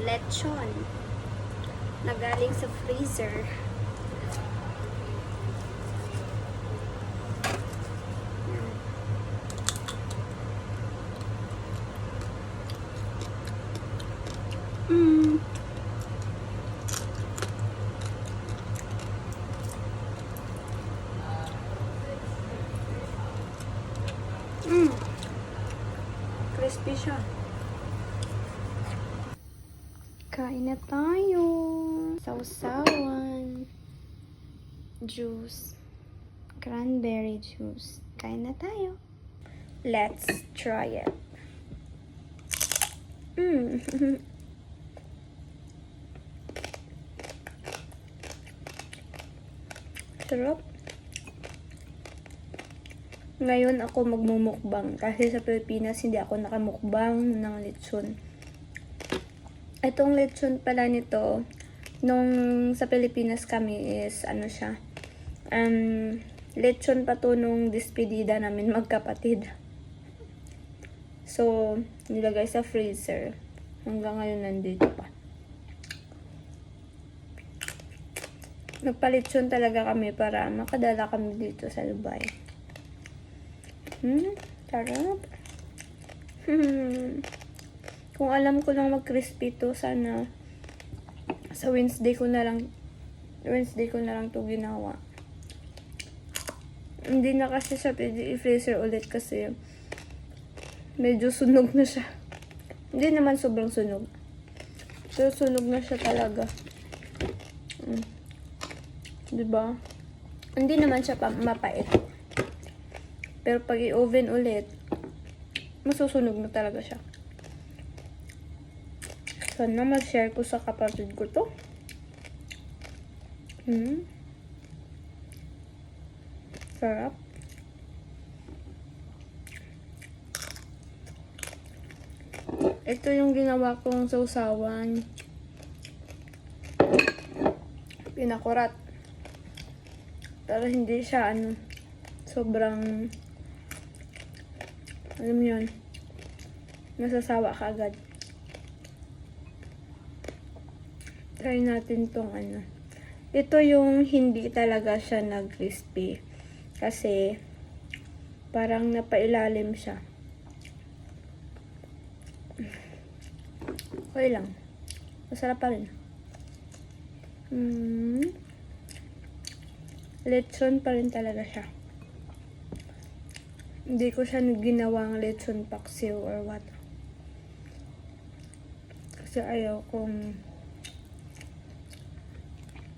lechon na galing sa freezer. Mm. Crispy siya. Kain na tayo. Sausawan. Juice. Cranberry juice. Kain na tayo. Let's try it. Sarap. Ngayon ako magmumukbang kasi sa Pilipinas hindi ako nakamukbang ng lechon. Itong lechon pala nito, nung sa Pilipinas kami is ano siya, lechon pa to nung despedida namin magkapatid. So, nilagay sa freezer. Hanggang ngayon nandito pa. Nagpalechon talaga kami para makadala kami dito sa Dubai. Sarap. Kung alam ko lang mag-crispy to, sana sa Wednesday ko na lang to ginawa. Hindi na kasi siya pwede i-freezer ulit kasi medyo sunog na siya. Hindi naman sobrang sunog. Pero sunog na siya talaga. Diba? Hindi naman siya mapait. Pero pag i-oven ulit, masusunog na talaga siya. Sana ma-share ko sa kapatid ko to. Sarap. Ito yung ginawa kong sausawan. Pinakurat. Pero hindi siya sobrang, alam mo yun, nasasawa ka agad. Try natin tong Ito yung hindi talaga siya nag-crispy. Kasi, parang napailalim siya. Okay lang. Masarap pa rin. Lechon pa rin talaga siya. Hindi ko siya ginawang lechon paksiw or what. Kasi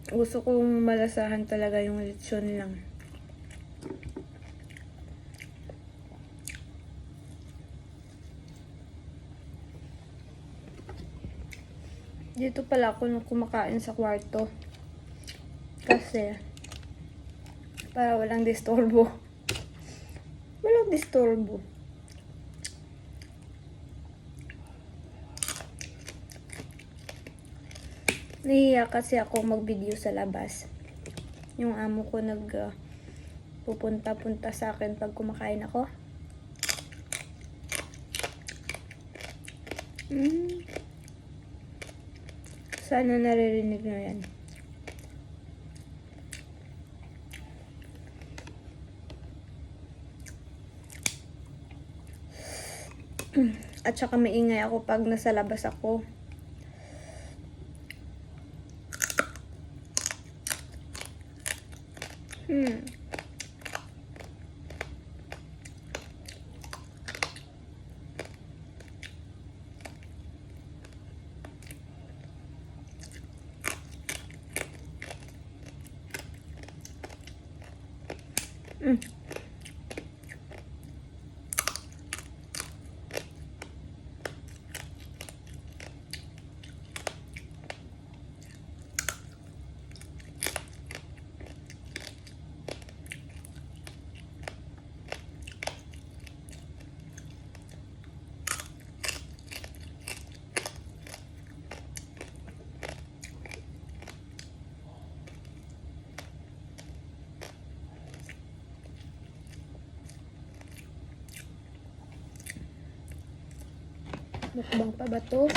gusto kong malasahan talaga yung lechon lang. Dito pala ako kumakain sa kwarto. Kasi para walang disturbo. Walang disturbo. Nahiya kasi ako mag-video sa labas. Yung amo ko pupunta sa akin pag kumakain ako. Sana naririnig na yan. At saka maingay ako pag nasa labas ako. Mukbang pa ba to?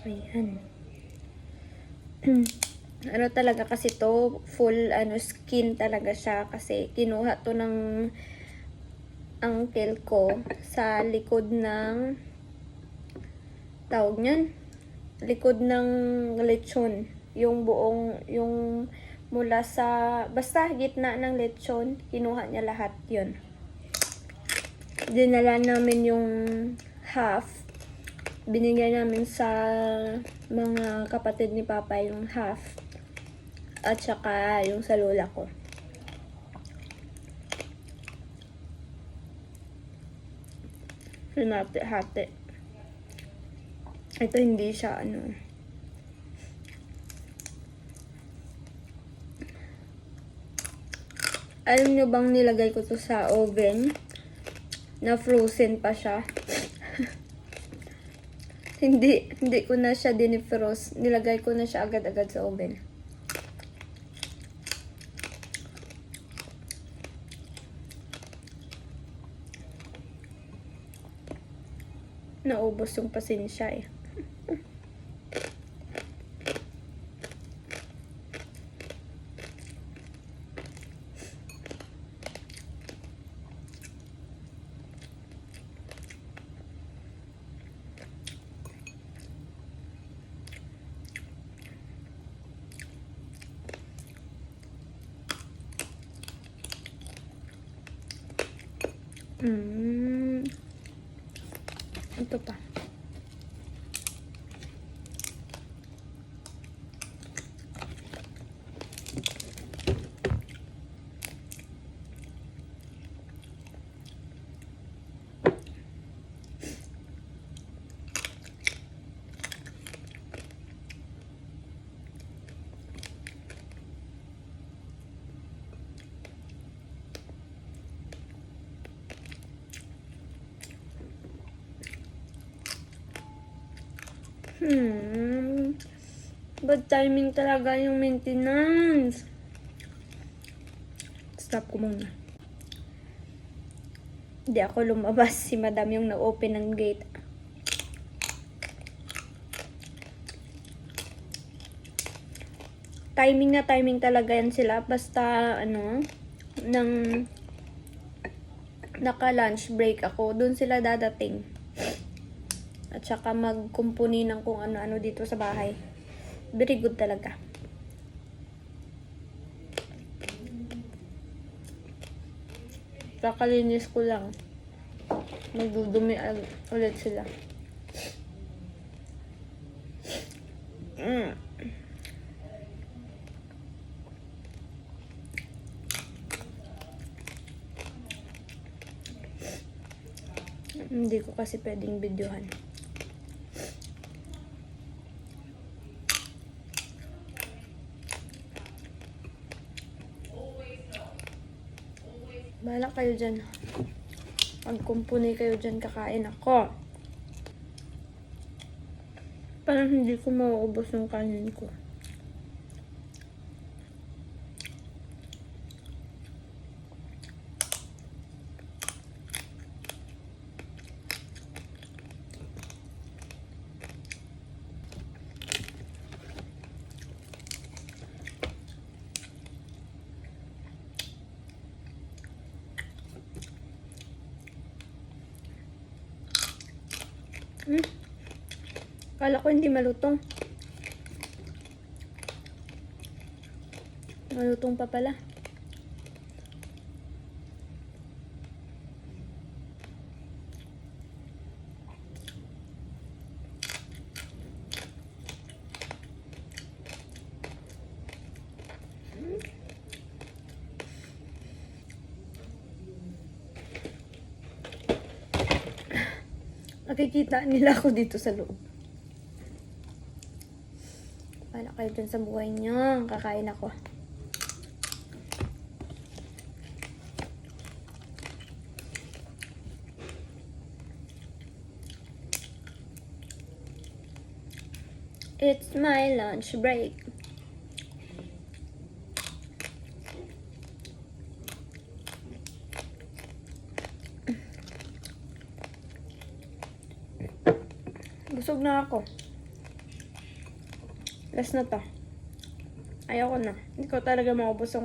Ayan. Ano talaga kasi to, full skin talaga siya kasi kinuha to ng uncle ko sa likod ng tawag niyan, likod ng lechon, yung buong, yung mula sa basta gitna ng lechon, kinuha niya lahat yun. Dinala namin yung half, binigyan namin sa mga kapatid ni Papa yung half, at saka yung sa lola ko. Hinati-hati. Ito hindi siya Alam nyo bang nilagay ko to sa oven? Na frozen pa siya. hindi ko na siya dinifrost. Nilagay ko na siya agad-agad sa oven. Naubos yung pasensya eh. Ito pa. Bad timing talaga yung maintenance. Stop ko muna. Hindi ako lumabas. Si madam yung na-open ng gate. Timing na timing talaga yan sila. Basta, nang naka-lunch break ako, dun sila dadating. At saka magkumpuni ng kung ano-ano dito sa bahay. Very good talaga. Kakalinis ko lang. Magdudumi ulit sila. Hindi ko kasi pwedeng videohan. Bahala kayo dyan. Magkumpuni kayo dyan, kakain ako. Parang hindi ko mauubos yung kanin ko. Kala ko hindi malutong. Malutong pa pala. Nakikita nila ako dito sa loob. Wala kayo dyan sa buhay niyo. Kakain ako. It's my lunch break. Busog na ako. Last na to. Ayoko na. Hindi ko talaga maubos yung